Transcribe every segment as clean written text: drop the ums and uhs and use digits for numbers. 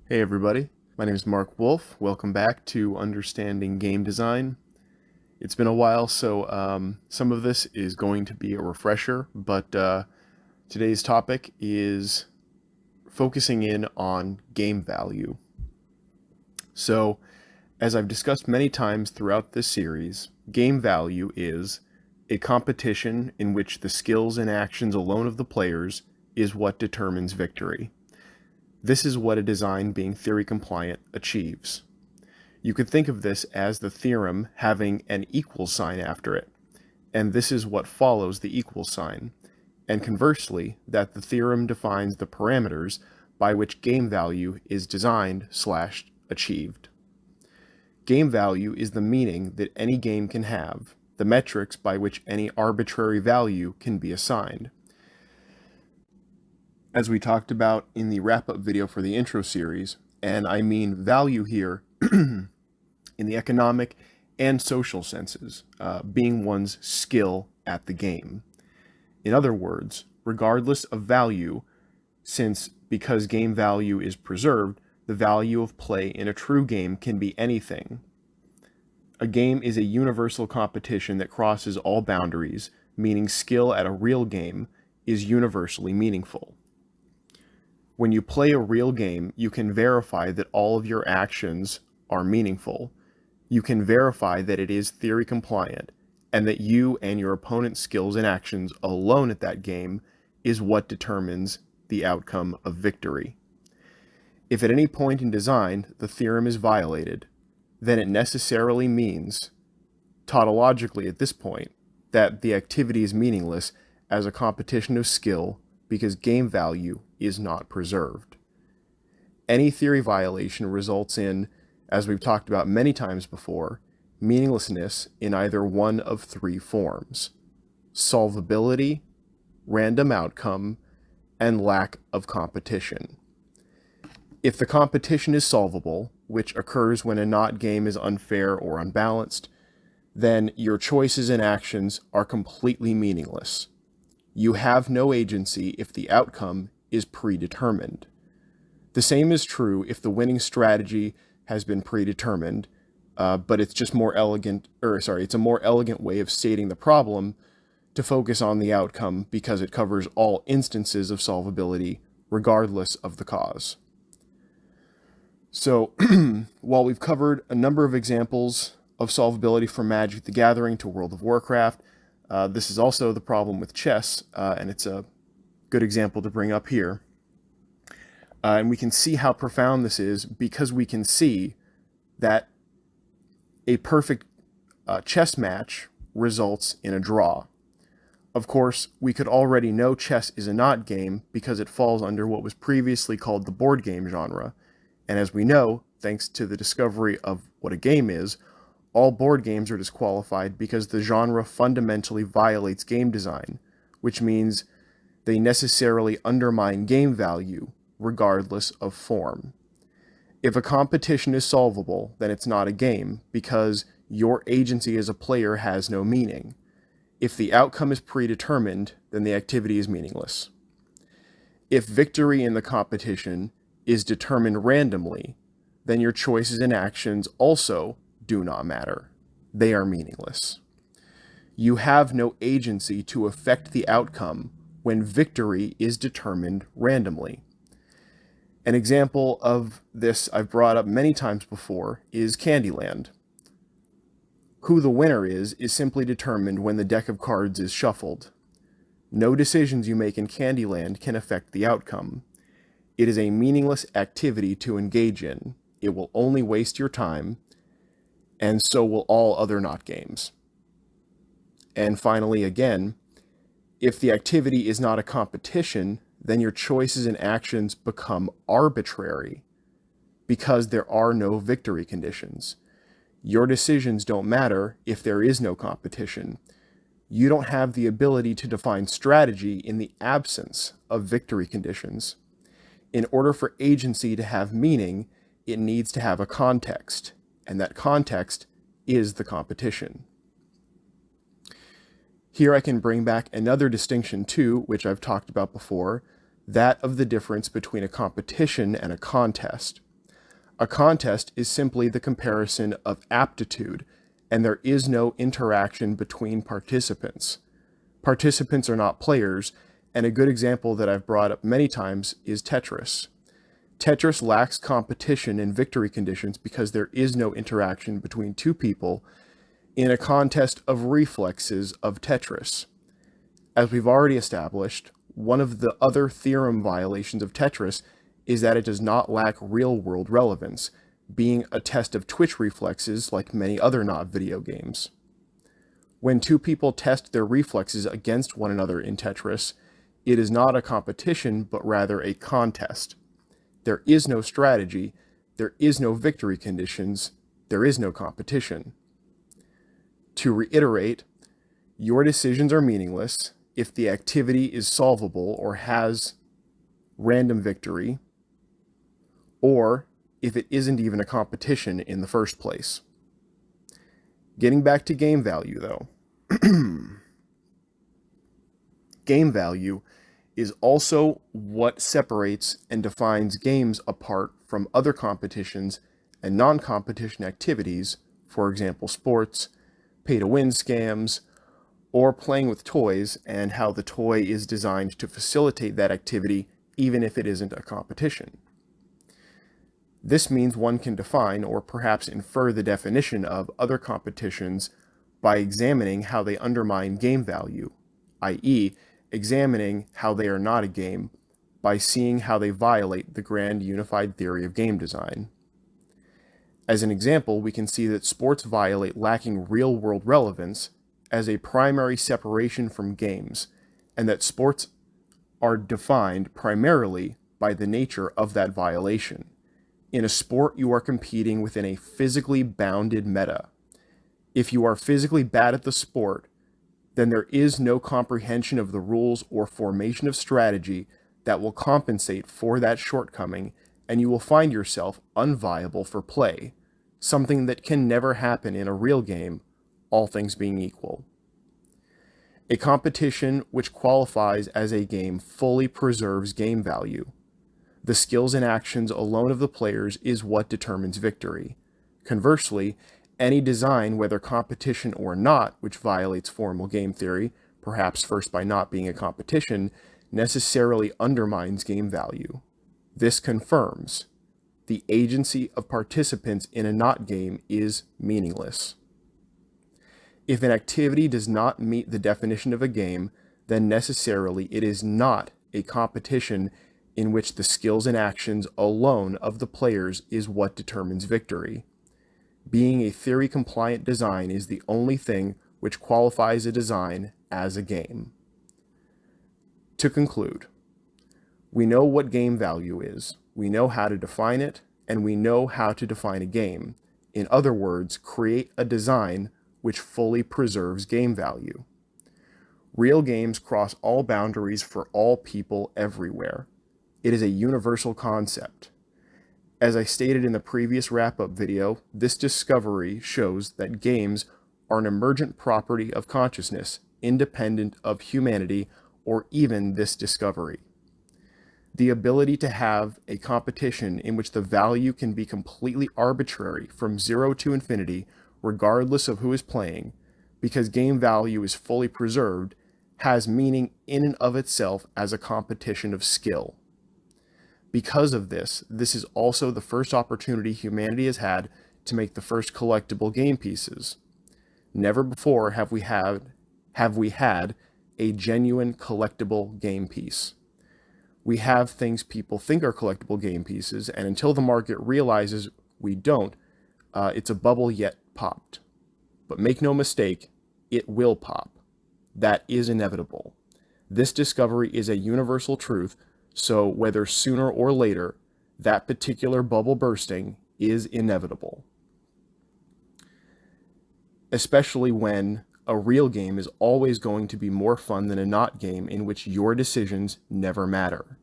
Hey everybody, my name is Mark Wolf. Welcome back to Understanding Game Design. It's been a while, so some of this is going to be a refresher, but today's topic is focusing in on game value. So, as I've discussed many times throughout this series, game value is a competition in which the skills and actions alone of the players is what determines victory. This is what a design being theory compliant achieves. You could think of this as the theorem having an equal sign after it, and this is what follows the equal sign, and conversely, that the theorem defines the parameters by which game value is designed/achieved. Game value is the meaning that any game can have, the metrics by which any arbitrary value can be assigned. As we talked about in the wrap-up video for the intro series, and I mean value here in the economic and social senses, being one's skill at the game. In other words, regardless of value, because game value is preserved, the value of play in a true game can be anything. A game is a universal competition that crosses all boundaries, meaning skill at a real game is universally meaningful. When you play a real game, you can verify that all of your actions are meaningful. You can verify that it is theory compliant, and that you and your opponent's skills and actions alone at that game is what determines the outcome of victory. If at any point in design the theorem is violated, then it necessarily means, tautologically at this point, that the activity is meaningless as a competition of skill because game value is not preserved. Any theory violation results in, as we've talked about many times before, meaninglessness in either one of three forms: solvability, random outcome, and lack of competition. If the competition is solvable, which occurs when a not game is unfair or unbalanced, then your choices and actions are completely meaningless. You have no agency if the outcome is predetermined. The same is true if the winning strategy has been predetermined, but it's just it's a more elegant way of stating the problem to focus on the outcome because it covers all instances of solvability, regardless of the cause. So, while we've covered a number of examples of solvability from Magic the Gathering to World of Warcraft, this is also the problem with chess, and it's a good example to bring up here. And we can see how profound this is because we can see that a perfect chess match results in a draw. Of course, we could already know chess is a not game because it falls under what was previously called the board game genre. And as we know, thanks to the discovery of what a game is, all board games are disqualified because the genre fundamentally violates game design, which means they necessarily undermine game value, regardless of form. If a competition is solvable, then it's not a game, because your agency as a player has no meaning. If the outcome is predetermined, then the activity is meaningless. If victory in the competition is determined randomly, then your choices and actions also do not matter. They are meaningless. You have no agency to affect the outcome when victory is determined randomly. An example of this I've brought up many times before is Candyland. Who the winner is simply determined when the deck of cards is shuffled. No decisions you make in Candyland can affect the outcome. It is a meaningless activity to engage in. It will only waste your time, and so will all other not games. And finally, again, if the activity is not a competition, then your choices and actions become arbitrary because there are no victory conditions. Your decisions don't matter if there is no competition. You don't have the ability to define strategy in the absence of victory conditions. In order for agency to have meaning, it needs to have a context, and that context is the competition. Here I can bring back another distinction too, which I've talked about before, that of the difference between a competition and a contest. A contest is simply the comparison of aptitude, and there is no interaction between participants. Participants are not players, and a good example that I've brought up many times is Tetris. Tetris lacks competition in victory conditions because there is no interaction between two people in a contest of reflexes of Tetris. As we've already established, one of the other theorem violations of Tetris is that it does not lack real-world relevance, being a test of twitch reflexes like many other not video games. When two people test their reflexes against one another in Tetris, it is not a competition, but rather a contest. There is no strategy, there is no victory conditions, there is no competition. To reiterate, your decisions are meaningless if the activity is solvable or has random victory, or if it isn't even a competition in the first place. Getting back to game value, though. Game value is also what separates and defines games apart from other competitions and non-competition activities, for example, sports, pay-to-win scams, or playing with toys and how the toy is designed to facilitate that activity even if it isn't a competition. This means one can define or perhaps infer the definition of other competitions by examining how they undermine game value, i.e., examining how they are not a game by seeing how they violate the grand unified theory of game design. As an example, we can see that sports violate lacking real-world relevance as a primary separation from games, and that sports are defined primarily by the nature of that violation. In a sport, you are competing within a physically bounded meta. If you are physically bad at the sport, then there is no comprehension of the rules or formation of strategy that will compensate for that shortcoming, and you will find yourself unviable for play, something that can never happen in a real game, all things being equal. A competition which qualifies as a game fully preserves game value. The skills and actions alone of the players is what determines victory. Conversely, any design, whether competition or not, which violates formal game theory, perhaps first by not being a competition, necessarily undermines game value. This confirms the agency of participants in a not game is meaningless. If an activity does not meet the definition of a game, then necessarily it is not a competition in which the skills and actions alone of the players is what determines victory. Being a theory-compliant design is the only thing which qualifies a design as a game. To conclude, we know what game value is, we know how to define it, and we know how to define a game. In other words, create a design which fully preserves game value. Real games cross all boundaries for all people everywhere. It is a universal concept. As I stated in the previous wrap-up video, this discovery shows that games are an emergent property of consciousness, independent of humanity or even this discovery. The ability to have a competition in which the value can be completely arbitrary from 0 to infinity, regardless of who is playing, because game value is fully preserved, has meaning in and of itself as a competition of skill. Because of this, this is also the first opportunity humanity has had to make the first collectible game pieces. Never before have we had a genuine collectible game piece. We have things people think are collectible game pieces, and until the market realizes we don't, it's a bubble yet popped. But make no mistake, it will pop. That is inevitable. This discovery is a universal truth, so whether sooner or later, that particular bubble bursting is inevitable. Especially when a real game is always going to be more fun than a not game in which your decisions never matter.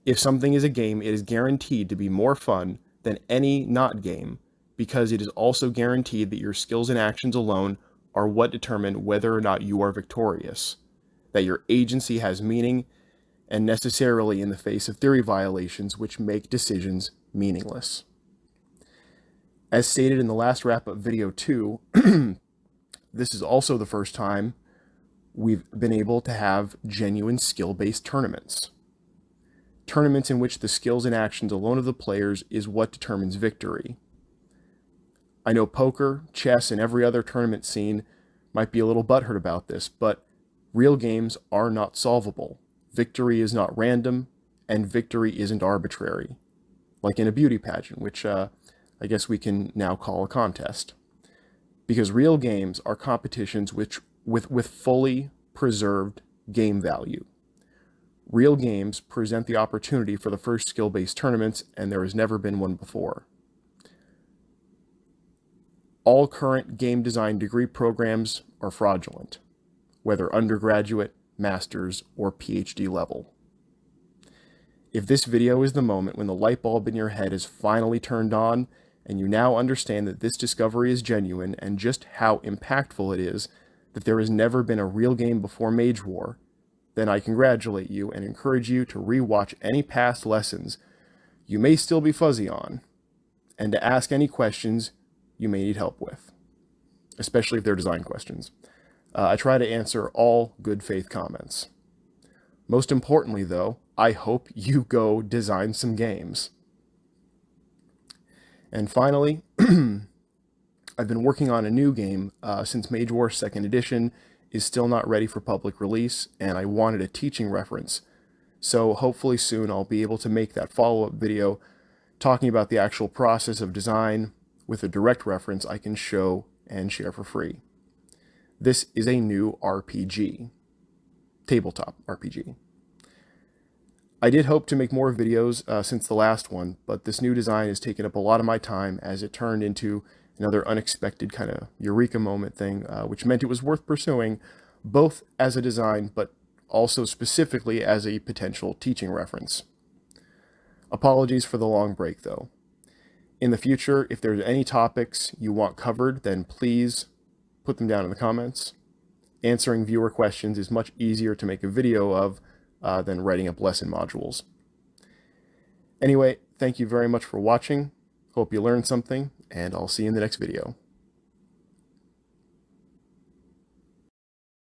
If something is a game, it is guaranteed to be more fun than any not game, because it is also guaranteed that your skills and actions alone are what determine whether or not you are victorious, that your agency has meaning, and necessarily in the face of theory violations which make decisions meaningless. As stated in the last wrap-up video too, this is also the first time we've been able to have genuine skill-based tournaments. Tournaments in which the skills and actions alone of the players is what determines victory. I know poker, chess, and every other tournament scene might be a little butthurt about this, but real games are not solvable. Victory is not random, and victory isn't arbitrary, like in a beauty pageant, which I guess we can now call a contest. Because real games are competitions with fully preserved game value. Real games present the opportunity for the first skill-based tournaments, and there has never been one before. All current game design degree programs are fraudulent, whether undergraduate, master's, or PhD level. If this video is the moment when the light bulb in your head is finally turned on, and you now understand that this discovery is genuine and just how impactful it is that there has never been a real game before Mage War, then I congratulate you and encourage you to re-watch any past lessons you may still be fuzzy on, and to ask any questions you may need help with, especially if they're design questions. I try to answer all good faith comments. Most importantly, though, I hope you go design some games. And finally, I've been working on a new game since Mage War 2nd Edition is still not ready for public release, and I wanted a teaching reference. So hopefully soon I'll be able to make that follow-up video talking about the actual process of design with a direct reference I can show and share for free. This is a new RPG, tabletop RPG. I did hope to make more videos since the last one, but this new design has taken up a lot of my time as it turned into another unexpected kind of eureka moment thing, which meant it was worth pursuing, both as a design, but also specifically as a potential teaching reference. Apologies for the long break, though. In the future, if there's any topics you want covered, then please put them down in the comments. Answering viewer questions is much easier to make a video of than writing up lesson modules. Anyway, thank you very much for watching. Hope you learned something, and I'll see you in the next video.